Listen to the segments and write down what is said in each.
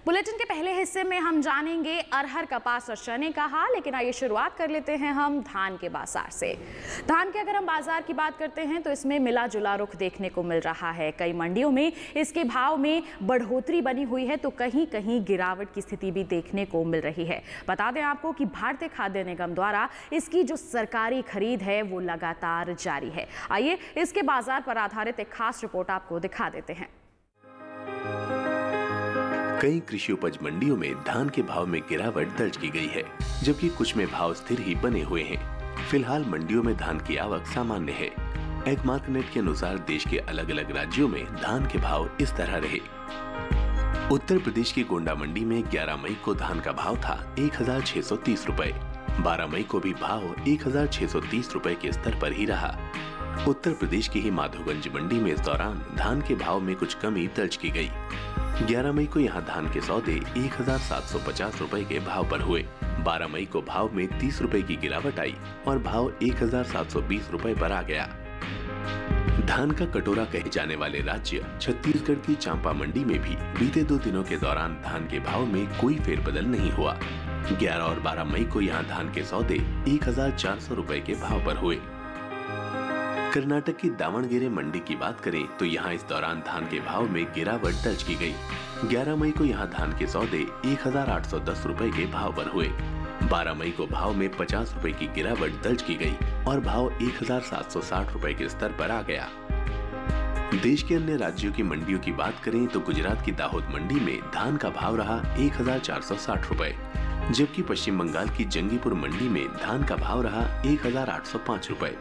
Bulletin के पहले हिस्से में हम जानेंगे अरहर, कपास और चने का हाल, लेकिन आइए शुरुआत कर लेते हैं हम धान के बाजार से। धान के अगर हम बाजार की बात करते हैं तो इसमें मिला जुला रुख देखने को मिल रहा है। कई मंडियों में इसके भाव में बढ़ोतरी बनी हुई है तो कहीं कहीं गिरावट की स्थिति भी देखने को मिल रही है। बता दें आपको कि भारतीय खाद्य निगम द्वारा इसकी जो सरकारी खरीद है वो लगातार जारी है। आइए इसके बाजार पर आधारित एक खास रिपोर्ट आपको दिखा देते हैं। कई कृषि उपज मंडियों में धान के भाव में गिरावट दर्ज की गई है, जबकि कुछ में भाव स्थिर ही बने हुए हैं। फिलहाल मंडियों में धान की आवक सामान्य है। एगमार्कनेट के अनुसार देश के अलग अलग राज्यों में धान के भाव इस तरह रहे। उत्तर प्रदेश की गोंडा मंडी में 11 मई को धान का भाव था 1630 रुपए। 12 मई को भी भाव 1630 रुपए के स्तर पर ही रहा। उत्तर प्रदेश की ही माधोगंज मंडी में इस दौरान धान के भाव में कुछ कमी दर्ज की गई। 11 मई को यहां धान के सौदे 1750 रुपए के भाव पर हुए। 12 मई को भाव में 30 रुपए की गिरावट आई और भाव 1720 रुपए पर आ गया। धान का कटोरा कहे जाने वाले राज्य छत्तीसगढ़ की चांपा मंडी में भी बीते 2 दिनों के दौरान धान के भाव में कोई फेरबदल नहीं हुआ। 11 और 12 मई को यहां धान के सौदे 1400 रुपए के भाव पर हुए। कर्नाटक की दावणगेरे मंडी की बात करें तो यहां इस दौरान धान के भाव में गिरावट दर्ज की गई। 11 मई को यहां धान के सौदे 1810 रुपए के भाव पर हुए। 12 मई को भाव में 50 रुपए की गिरावट दर्ज की गई और भाव 1760 रुपए के स्तर पर आ गया। देश के अन्य राज्यों की मंडियों की बात करें तो गुजरात की दाहोद मंडी में धान का भाव रहा 1460 रुपए, जबकि पश्चिम बंगाल की जंगीपुर मंडी में धान का भाव रहा 1805 रुपए।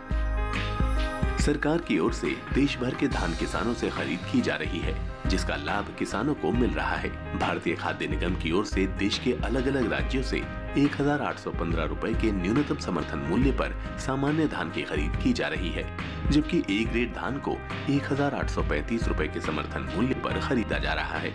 सरकार की ओर से देश भर के धान किसानों से खरीद की जा रही है, जिसका लाभ किसानों को मिल रहा है। भारतीय खाद्य निगम की ओर से देश के अलग अलग राज्यों से 1815 रुपए के न्यूनतम समर्थन मूल्य पर सामान्य धान की खरीद की जा रही है, जबकि ए ग्रेड धान को 1835 रुपए के समर्थन मूल्य पर खरीदा जा रहा है।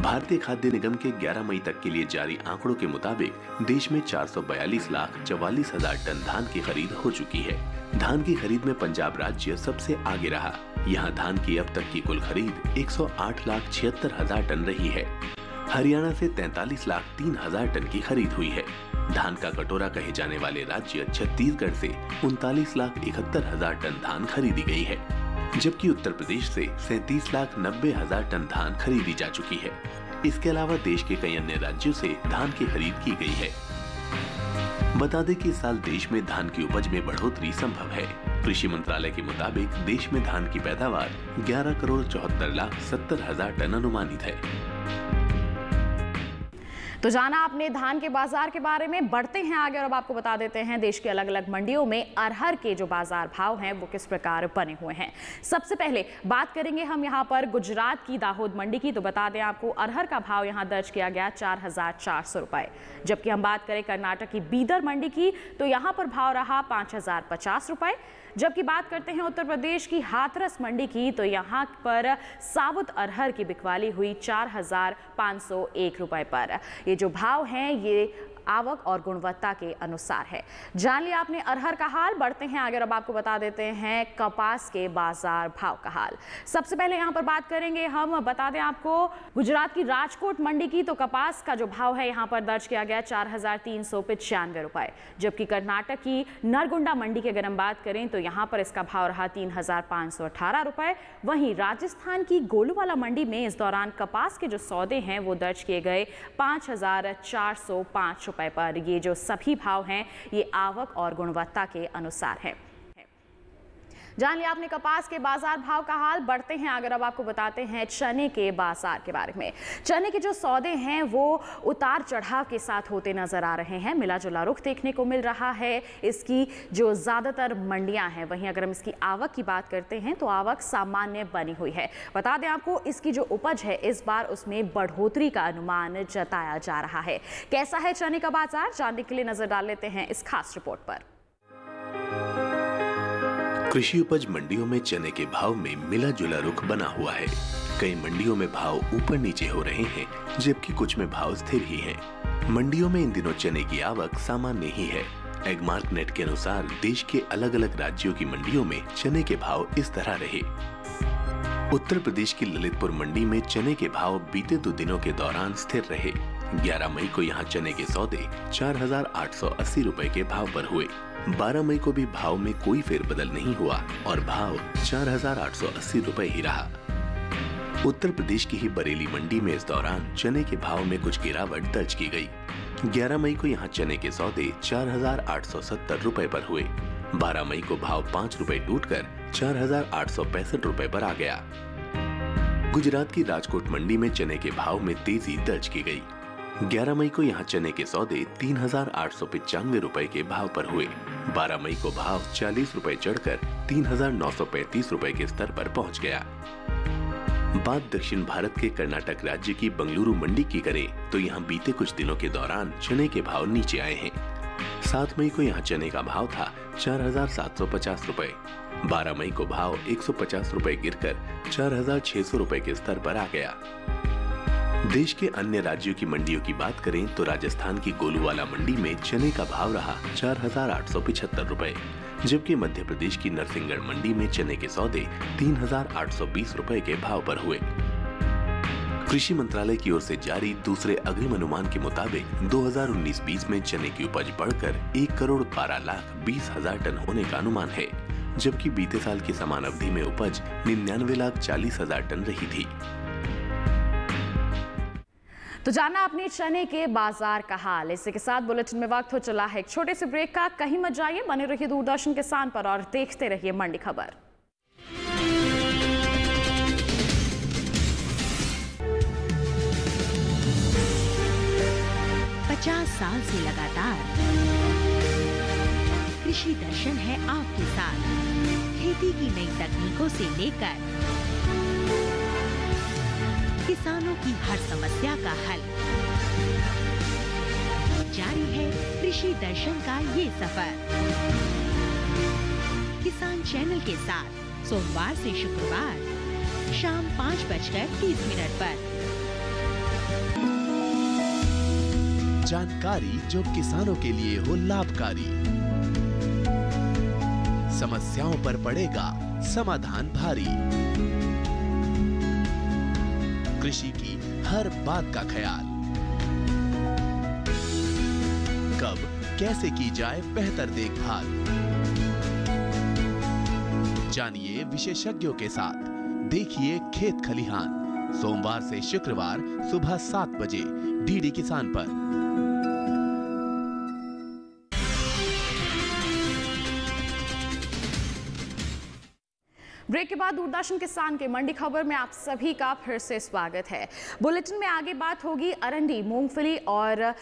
भारतीय खाद्य निगम के 11 मई तक के लिए जारी आंकड़ों के मुताबिक देश में 442,44,000 टन धान की खरीद हो चुकी है। धान की खरीद में पंजाब राज्य सबसे आगे रहा। यहां धान की अब तक की कुल खरीद 108,76,000 टन रही है। हरियाणा से 43,03,000 टन की खरीद हुई है। धान का कटोरा कहे जाने वाले राज्य छत्तीसगढ़ से 39,71,000 टन धान खरीदी गई है, जबकि उत्तर प्रदेश से 37,90,000 टन धान खरीदी जा चुकी है। इसके अलावा देश के कई अन्य राज्यों से धान की खरीद की गई है। बता दें कि इस साल देश में धान की उपज में बढ़ोतरी संभव है। कृषि मंत्रालय के मुताबिक देश में धान की पैदावार 11,74,70,000 टन अनुमानित है। तो जाना आपने धान के बाजार के बारे में। बढ़ते हैं आगे और अब आपको बता देते हैं देश के अलग अलग मंडियों में अरहर के जो बाजार भाव हैं वो किस प्रकार बने हुए हैं। सबसे पहले बात करेंगे हम यहाँ पर गुजरात की दाहोद मंडी की। तो बता दें आपको अरहर का भाव यहाँ दर्ज किया गया 4,400 रुपए, जबकि हम बात करें कर्नाटक की बीदर मंडी की तो यहाँ पर भाव रहा 5,050 रुपए। जबकि बात करते हैं उत्तर प्रदेश की हाथरस मंडी की तो यहाँ पर साबुत अरहर की बिकवाली हुई 4,501 रुपए पर। ये जो भाव हैं ये आवक और गुणवत्ता के अनुसार है। जान लिया आपने अरहर का हाल। बढ़ते हैं आगे और अब आपको बता देते हैं कपास के बाजार भाव का हाल। सबसे पहले यहाँ पर बात करेंगे हम, बता दें आपको गुजरात की राजकोट मंडी की तो कपास का जो भाव है यहाँ पर दर्ज किया गया 4,395 रुपए, जबकि कर्नाटक की नरगुंडा मंडी की अगर हम बात करें तो यहाँ पर इसका भाव रहा 3,518 रुपए। वहीं राजस्थान की गोलूवाला मंडी में इस दौरान कपास के जो सौदे हैं वो दर्ज किए गए 5,405 रुपए पर। ये जो सभी भाव हैं ये आवक और गुणवत्ता के अनुसार है। जान लिया आपने कपास के बाजार भाव का हाल। बढ़ते हैं अगर अब आपको बताते हैं चने के बाजार के बारे में। चने के जो सौदे हैं वो उतार चढ़ाव के साथ होते नजर आ रहे हैं। मिला जुला रुख देखने को मिल रहा है इसकी जो ज्यादातर मंडियां हैं। वहीं अगर हम इसकी आवक की बात करते हैं तो आवक सामान्य बनी हुई है। बता दें आपको इसकी जो उपज है इस बार उसमें बढ़ोतरी का अनुमान जताया जा रहा है। कैसा है चने का बाजार, जानने के लिए नजर डाल लेते हैं इस खास रिपोर्ट पर। कृषि उपज मंडियों में चने के भाव में मिला जुला रुख बना हुआ है। कई मंडियों में भाव ऊपर नीचे हो रहे हैं, जबकि कुछ में भाव स्थिर ही हैं। मंडियों में इन दिनों चने की आवक सामान्य ही है। एगमार्कनेट के अनुसार देश के अलग अलग राज्यों की मंडियों में चने के भाव इस तरह रहे। उत्तर प्रदेश की ललितपुर मंडी में चने के भाव बीते 2 दिनों के दौरान स्थिर रहे। 11 मई को यहां चने के सौदे 4,880 रुपए के भाव पर हुए। 12 मई को भी भाव में कोई फेरबदल नहीं हुआ और भाव 4,880 रुपए ही रहा। उत्तर प्रदेश की ही बरेली मंडी में इस दौरान चने के भाव में कुछ गिरावट दर्ज की गई। 11 मई को यहां चने के सौदे 4,870 रुपए पर हुए। 12 मई को भाव 5 रुपए टूटकर 4,865 रुपए पर आ गया। गुजरात की राजकोट मंडी में चने के भाव में तेजी दर्ज की गई। 11 मई को यहां चने के सौदे 3,895 रुपए के भाव पर हुए। 12 मई को भाव 40 रुपए चढ़कर 3,935 रुपए के स्तर पर पहुंच गया। बात दक्षिण भारत के कर्नाटक राज्य की बंगलुरु मंडी की करें तो यहां बीते कुछ दिनों के दौरान चने के भाव नीचे आए हैं। 7 मई को यहां चने का भाव था 4,750 रुपए। 12 मई को भाव 150 रुपए गिरकर 4,600 रुपए के स्तर पर आ गया। देश के अन्य राज्यों की मंडियों की बात करें तो राजस्थान की गोलूवाला मंडी में चने का भाव रहा 4,875 रुपए, जबकि मध्य प्रदेश की नरसिंहगढ़ मंडी में चने के सौदे 3,820 रुपए के भाव पर हुए। कृषि मंत्रालय की ओर से जारी दूसरे अग्रिम अनुमान के मुताबिक 2019-20 में चने की उपज बढ़कर 1,12,20,000 टन होने का अनुमान है, जबकि बीते साल की समान अवधि में उपज 99,40,000 टन रही थी। तो जाना आपने चने के बाजार का हाल। इसी के साथ बुलेटिन में वक्त हो चला है एक छोटे से ब्रेक का। कहीं मत जाइए, बने रहिए दूरदर्शन किसान पर और देखते रहिए मंडी खबर। 50 साल से लगातार कृषि दर्शन है आपके साथ। खेती की नई तकनीकों से लेकर किसानों की हर समस्या का हल, जारी है कृषि दर्शन का ये सफर। किसान चैनल के साथ सोमवार से शुक्रवार शाम 5:30 पर। जानकारी जो किसानों के लिए हो लाभकारी, समस्याओं पर पड़ेगा समाधान भारी, कृषि की हर बात का ख्याल, कब कैसे की जाए बेहतर देखभाल, जानिए विशेषज्ञों के साथ, देखिए खेत खलिहान, सोमवार से शुक्रवार सुबह 7 बजे डीडी किसान पर। ब्रेक के बाद दूरदर्शन किसान के मंडी खबर में आप सभी का फिर से स्वागत है। बुलेटिन में आगे बात होगी अरंडी, मूंगफली और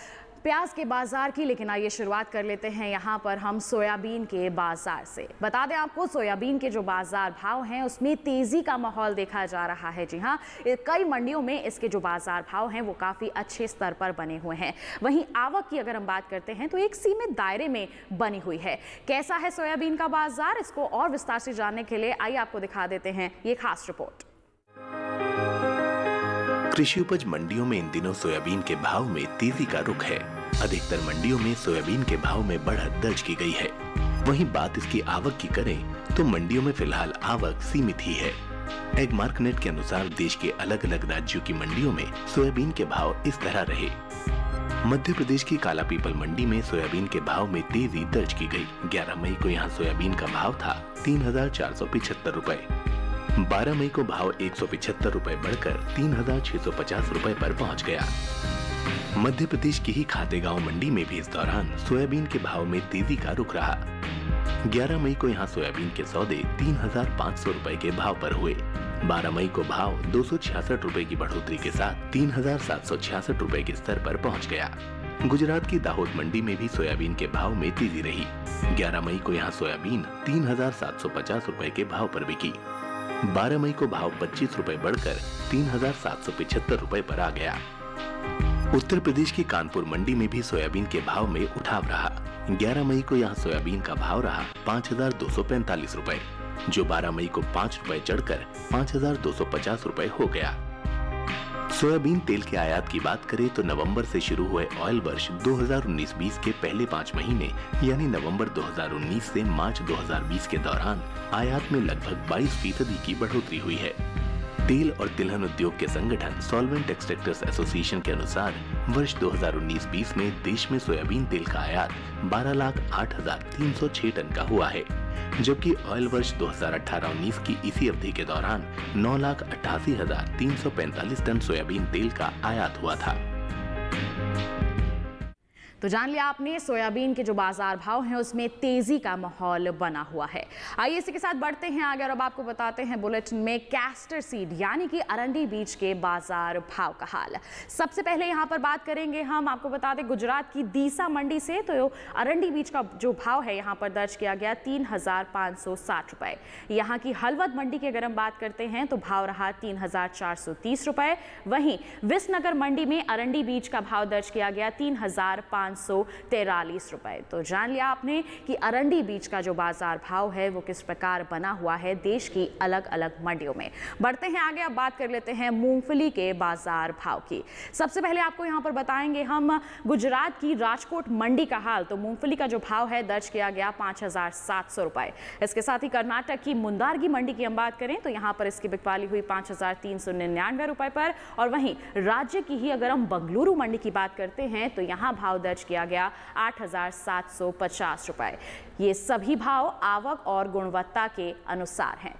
प्याज के बाजार की, लेकिन आइए शुरुआत कर लेते हैं यहाँ पर हम सोयाबीन के बाजार से। बता दें आपको, सोयाबीन के जो बाजार भाव हैं उसमें तेजी का माहौल देखा जा रहा है। जी हाँ, कई मंडियों में इसके जो बाजार भाव हैं वो काफ़ी अच्छे स्तर पर बने हुए हैं। वहीं आवक की अगर हम बात करते हैं तो एक सीमित दायरे में बनी हुई है। कैसा है सोयाबीन का बाजार, इसको और विस्तार से जानने के लिए आइए आपको दिखा देते हैं ये खास रिपोर्ट। कृषि उपज मंडियों में इन दिनों सोयाबीन के भाव में तेजी का रुख है। अधिकतर मंडियों में सोयाबीन के भाव में बढ़त दर्ज की गई है। वहीं बात इसकी आवक की करें तो मंडियों में फिलहाल आवक सीमित ही है। एग मार्केट के अनुसार देश के अलग अलग राज्यों की मंडियों में सोयाबीन के भाव इस तरह रहे। मध्य प्रदेश की काला पीपल मंडी में सोयाबीन के भाव में तेजी दर्ज की गई। 11 मई को यहाँ सोयाबीन का भाव था 3,475 रुपए। 12 मई को भाव 175 रुपए बढ़कर 3,650 रुपए पर पहुंच गया। मध्य प्रदेश की ही खातेगांव मंडी में भी इस दौरान सोयाबीन के भाव में तेजी का रुख रहा। 11 मई को यहां सोयाबीन के सौदे 3,500 रुपए के भाव पर हुए। 12 मई को भाव 266 रुपए की बढ़ोतरी के साथ 3,766 रुपए के स्तर पर पहुंच गया। गुजरात की दाहोद मंडी में भी सोयाबीन के भाव में तेजी रही। 11 मई को यहाँ सोयाबीन 3,750 रुपए के भाव पर बिकी। 12 मई को भाव 25 रुपए बढ़कर 3,775 रुपए पर आ गया। उत्तर प्रदेश की कानपुर मंडी में भी सोयाबीन के भाव में उठाव रहा। 11 मई को यहाँ सोयाबीन का भाव रहा 5,245 रुपए, जो 12 मई को 5 रुपए चढ़कर 5,250 रुपए हो गया। सोयाबीन तेल के आयात की बात करें तो नवंबर से शुरू हुए ऑयल वर्ष 2019-20 के पहले 5 महीने यानी नवंबर 2019 से मार्च 2020 के दौरान आयात में लगभग 22% की बढ़ोतरी हुई है। तेल और तिलहन उद्योग के संगठन सॉल्वेंट एक्सट्रैक्टर्स एसोसिएशन के अनुसार वर्ष 2019-20 में देश में सोयाबीन तेल का आयात 12,08,306 टन का हुआ है, जबकि ऑयल वर्ष 2018-19 की इसी अवधि के दौरान 9,88,345 टन सोयाबीन तेल का आयात हुआ था। तो जान लिया आपने सोयाबीन के जो बाजार भाव हैं उसमें तेजी का माहौल बना हुआ है। आइए इसी के साथ बढ़ते हैं आगे और अब आपको बताते हैं बुलेटिन में कैस्टर सीड यानी कि अरंडी बीज के बाजार भाव का हाल। सबसे पहले यहां पर बात करेंगे हम, आपको बता दें गुजरात की दीसा मंडी से। तो अरंडी बीज का जो भाव है यहां पर दर्ज किया गया 3,560 रुपए। यहाँ की हलवद मंडी की अगर हम बात करते हैं तो भाव रहा 3,430 रुपए। वहीं विसनगर मंडी में अरंडी बीज का भाव दर्ज किया गया 3,543 रुपए। तो जान लिया आपने कि अरंडी बीज का जो बाजार भाव है वो किस प्रकार बना हुआ है देश की अलग अलग मंडियों में। बढ़ते हैं आगे, अब बात कर लेते हैं मूंगफली के बाजार भाव की। सबसे पहले आपको यहां पर बताएंगे हम गुजरात की राजकोट मंडी का हाल। तो मूंगफली का जो भाव है दर्ज किया गया 5,700 रुपए। इसके साथ ही कर्नाटक की मुंदारगी मंडी की हम बात करें तो यहां पर इसकी बिकवाली हुई 5,399 रुपए पर। और वहीं राज्य की ही अगर हम बंगलुरु मंडी की बात करते हैं तो यहां भाव दर्ज किया गया 8,750 रुपए। ये सभी भाव आवक और गुणवत्ता के अनुसार हैं।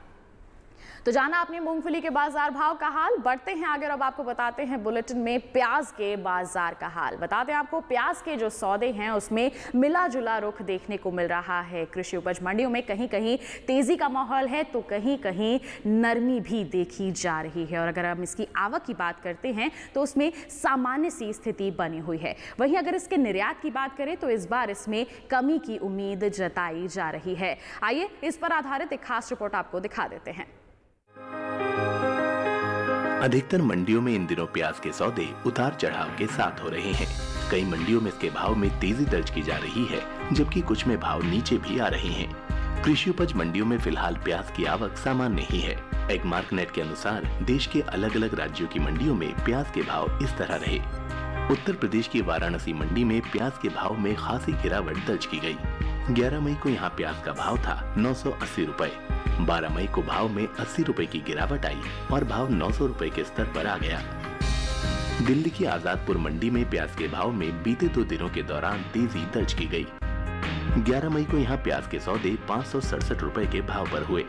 तो जाना आपने मूंगफली के बाजार भाव का हाल। बढ़ते हैं आगे और अब आपको बताते हैं बुलेटिन में प्याज के बाजार का हाल। बताते हैं आपको प्याज के जो सौदे हैं उसमें मिला जुला रुख देखने को मिल रहा है। कृषि उपज मंडियों में कहीं कहीं तेजी का माहौल है तो कहीं कहीं नरमी भी देखी जा रही है। और अगर हम इसकी आवक की बात करते हैं तो उसमें सामान्य सी स्थिति बनी हुई है। वहीं अगर इसके निर्यात की बात करें तो इस बार इसमें कमी की उम्मीद जताई जा रही है। आइए इस पर आधारित एक खास रिपोर्ट आपको दिखा देते हैं। अधिकतर मंडियों में इन दिनों प्याज के सौदे उतार चढ़ाव के साथ हो रहे हैं। कई मंडियों में इसके भाव में तेजी दर्ज की जा रही है, जबकि कुछ में भाव नीचे भी आ रहे हैं। कृषि उपज मंडियों में फिलहाल प्याज की आवक सामान्य ही है। एगमार्कनेट के अनुसार देश के अलग अलग राज्यों की मंडियों में प्याज के भाव इस तरह रहे। उत्तर प्रदेश की वाराणसी मंडी में प्याज के भाव में खासी गिरावट दर्ज की गई। 11 मई को यहाँ प्याज का भाव था 980 रुपए। 12 मई को भाव में 80 रुपए की गिरावट आई और भाव 900 रुपए के स्तर पर आ गया। दिल्ली की आजादपुर मंडी में प्याज के भाव में बीते 2 दिनों के दौरान तेजी दर्ज की गई। 11 मई को यहाँ प्याज के सौदे 567 रुपए के भाव पर हुए।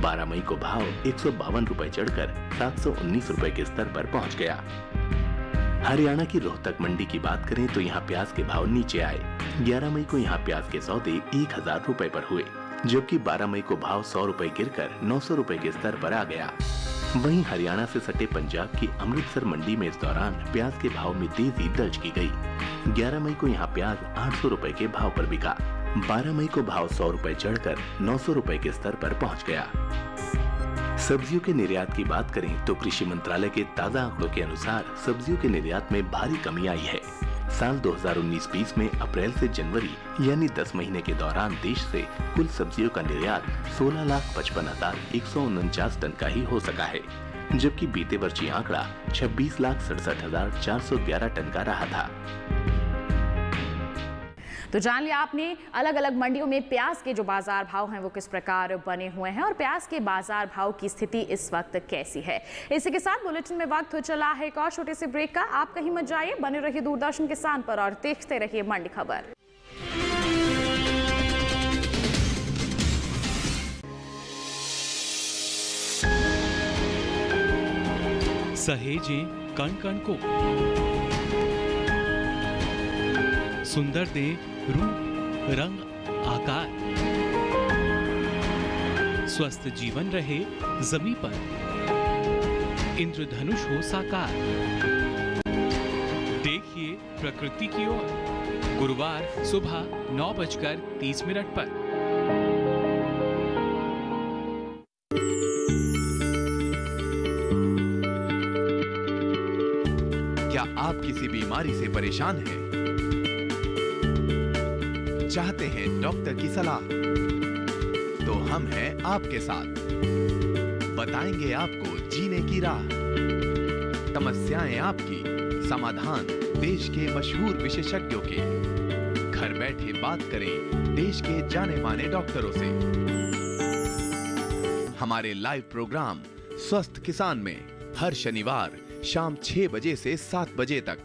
12 मई को भाव 152 रुपए चढ़कर 719 रुपए के स्तर पर पहुंच गया। हरियाणा की रोहतक मंडी की बात करें तो यहाँ प्याज के भाव नीचे आए। 11 मई को यहाँ प्याज के सौदे 1,000 रुपए पर हुए, जबकि 12 मई को भाव 100 रुपए गिरकर 900 रुपए के स्तर पर आ गया। वहीं हरियाणा से सटे पंजाब की अमृतसर मंडी में इस दौरान प्याज के भाव में तेजी दर्ज की गई। 11 मई को यहाँ प्याज 800 रुपए के भाव पर बिका। 12 मई को भाव 100 रुपए चढ़कर 900 रुपए के स्तर पर पहुंच गया। सब्जियों के निर्यात की बात करें तो कृषि मंत्रालय के ताजा आंकड़ों के अनुसार सब्जियों के निर्यात में भारी कमी आई है। साल 2019-20 में अप्रैल से जनवरी यानी 10 महीने के दौरान देश से कुल सब्जियों का निर्यात 16,55,149 टन का ही हो सका है, जबकि बीते वर्ष ये आंकड़ा 26,67,411 टन का रहा था। तो जान लिया आपने अलग अलग मंडियों में प्याज के जो बाजार भाव हैं वो किस प्रकार बने हुए हैं और प्याज के बाजार भाव की स्थिति इस वक्त कैसी है। इसी के साथ बुलेटिन में वक्त हो चला है एक और छोटे से ब्रेक का। आप कहीं मत जाइए, बने रहिए दूरदर्शन किसान पर और देखते रहिए मंडी खबर। सहेजें कण कण को, सुंदर दे रूप रंग आकार, स्वस्थ जीवन रहे जमी पर, इंद्रधनुष हो साकार। देखिए प्रकृति की ओर, गुरुवार सुबह 9:30 पर। क्या आप किसी बीमारी से परेशान हैं? चाहते हैं डॉक्टर की सलाह? तो हम हैं आपके साथ, बताएंगे आपको जीने की राह। समस्याएं आपकी, समाधान देश के मशहूर विशेषज्ञों के। घर बैठे बात करें देश के जाने माने डॉक्टरों से। हमारे लाइव प्रोग्राम स्वस्थ किसान में हर शनिवार शाम 6 बजे से 7 बजे तक।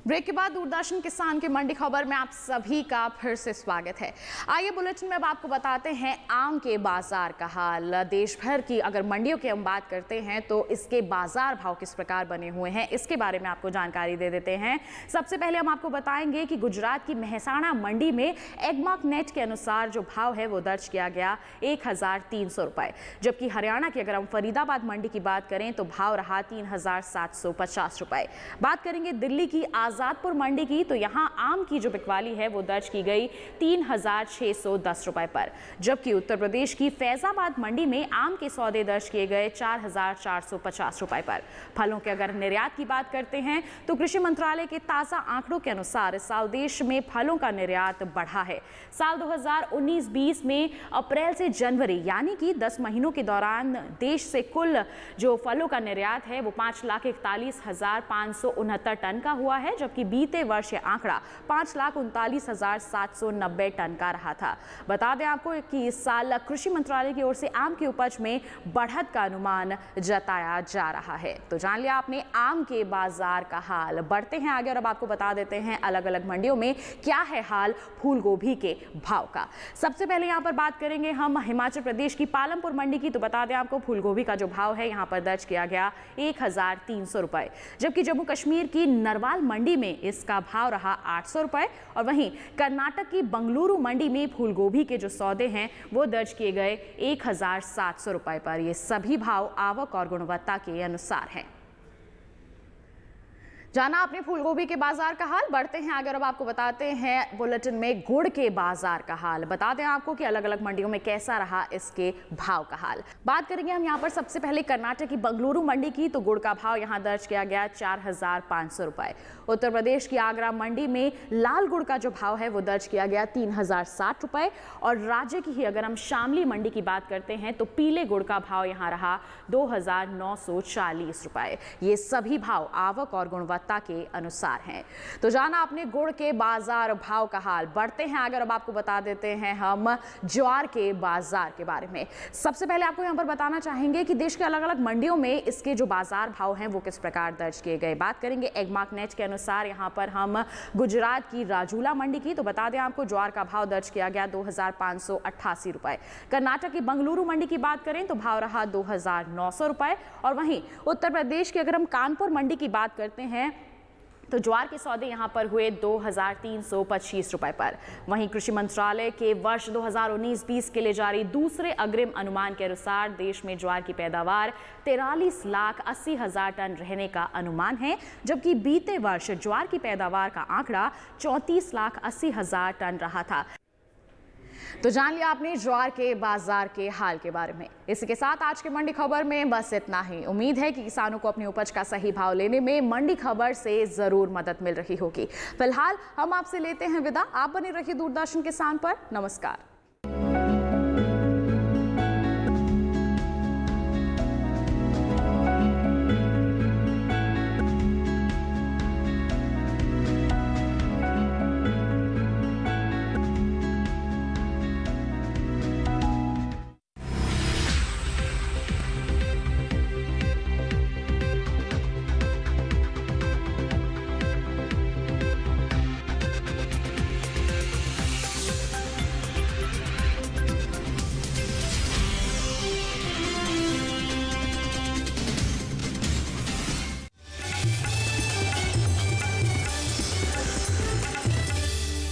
ब्रेक के बाद दूरदर्शन किसान की मंडी खबर में आप सभी का फिर से स्वागत है। आइए बुलेटिन में अब आपको बताते हैं आम के बाजार का हाल। देश भर की अगर मंडियों की हम बात करते हैं तो इसके बाजार भाव किस प्रकार बने हुए हैं, इसके बारे में आपको जानकारी दे देते हैं। सबसे पहले हम आपको बताएंगे कि गुजरात की मेहसाणा मंडी में एगमार्क नेट के अनुसार जो भाव है वो दर्ज किया गया 1300 रुपए, जबकि हरियाणा की अगर हम फरीदाबाद मंडी की बात करें तो भाव रहा 3750 रुपए। बात करेंगे दिल्ली की आजादपुर मंडी की तो यहां आम की जो बिकवाली है वो दर्ज की गई 3610 रुपए पर, जबकि उत्तर प्रदेश की फैजाबाद मंडी में आम के सौदे दर्ज किए गए 4450 रुपए पर। फलों के अगर निर्यात की बात करते हैं तो कृषि मंत्रालय के ताजा आंकड़ों के अनुसार इस साल देश में फलों का निर्यात बढ़ा है। साल 2019-20 में अप्रैल से जनवरी यानी कि 10 महीनों के दौरान देश से कुल जो फलों का निर्यात है वो 5,41,569 टन का हुआ है, जबकि बीते वर्ष यह आंकड़ा 5,39,790 टन का रहा था। बता दें आपको कि इस साल कृषि मंत्रालय की ओर से आम की उपज में बढ़त का अनुमान जताया जा रहा है। तो जान लिया आपने आम के बाजार का हाल। बढ़ते हैं आगे और अब आपको बता देते हैं अलग अलग मंडियों में क्या है हाल फूल गोभी के भाव का। सबसे पहले यहाँ पर बात करेंगे हम हिमाचल प्रदेश की पालमपुर मंडी की। तो बता दें आपको फूल गोभी का जो भाव है यहाँ पर दर्ज किया गया 1300 रुपए, जबकि जम्मू कश्मीर की नरवाल मंडी में इसका भाव रहा 800 रुपए और वहीं कर्नाटक की बंगलुरु मंडी में फूल गोभी के जो सौदे हैं वो दर्ज किए गए 1700 रुपए पर। ये सभी भाव आवक और गुणवत्ता के अनुसार हैं। जाना आपने फूलगोभी के बाजार का हाल। बढ़ते हैं आगे और अब आपको बताते हैं बुलेटिन में गुड़ के बाजार का हाल। बता दें आपको कि अलग अलग मंडियों में कैसा रहा इसके भाव का हाल। बात करेंगे हम यहाँ पर सबसे पहले कर्नाटक की बंगलुरु मंडी की। तो गुड़ का भाव यहाँ दर्ज किया गया 4500 रुपए। उत्तर प्रदेश की आगरा मंडी में लाल गुड़ का जो भाव है वो दर्ज किया गया 3060 रुपए और राज्य की ही अगर हम शामली मंडी की बात करते हैं तो पीले गुड़ का भाव यहाँ रहा 2940 रुपए। ये सभी भाव आवक और गुणवत्ता के अनुसार हैं। तो जाना आपने गुड़ के बाजार भाव का हाल। बढ़ते हैं आगे और अब आपको बता देते हैं हम ज्वार के बाजार के बारे में। सबसे पहले आपको यहाँ पर बताना चाहेंगे कि देश के अलग अलग मंडियों में इसके जो बाजार भाव हैं वो किस प्रकार दर्ज किए गए। बात करेंगे एगमार्क नेट के अनुसार यहाँ पर हम गुजरात की राजूला मंडी की। तो बता दें आपको ज्वार का भाव दर्ज किया गया 2588 रुपए। कर्नाटक की बंगलुरु मंडी की बात करें तो भाव रहा 2900 रुपए और वहीं उत्तर प्रदेश की अगर हम कानपुर मंडी की बात करते हैं तो ज्वार के सौदे यहां पर हुए 2325 रुपए पर। वहीं कृषि मंत्रालय के वर्ष 2019-20 के लिए जारी दूसरे अग्रिम अनुमान के अनुसार देश में ज्वार की पैदावार 43,80,000 टन रहने का अनुमान है, जबकि बीते वर्ष ज्वार की पैदावार का आंकड़ा 34,80,000 टन रहा था। तो जान लिया आपने ज्वार के बाजार के हाल के बारे में। इसी के साथ आज के मंडी खबर में बस इतना ही। उम्मीद है कि किसानों को अपनी उपज का सही भाव लेने में मंडी खबर से जरूर मदद मिल रही होगी। फिलहाल हम आपसे लेते हैं विदा। आप बने रहिए दूरदर्शन किसान पर। नमस्कार।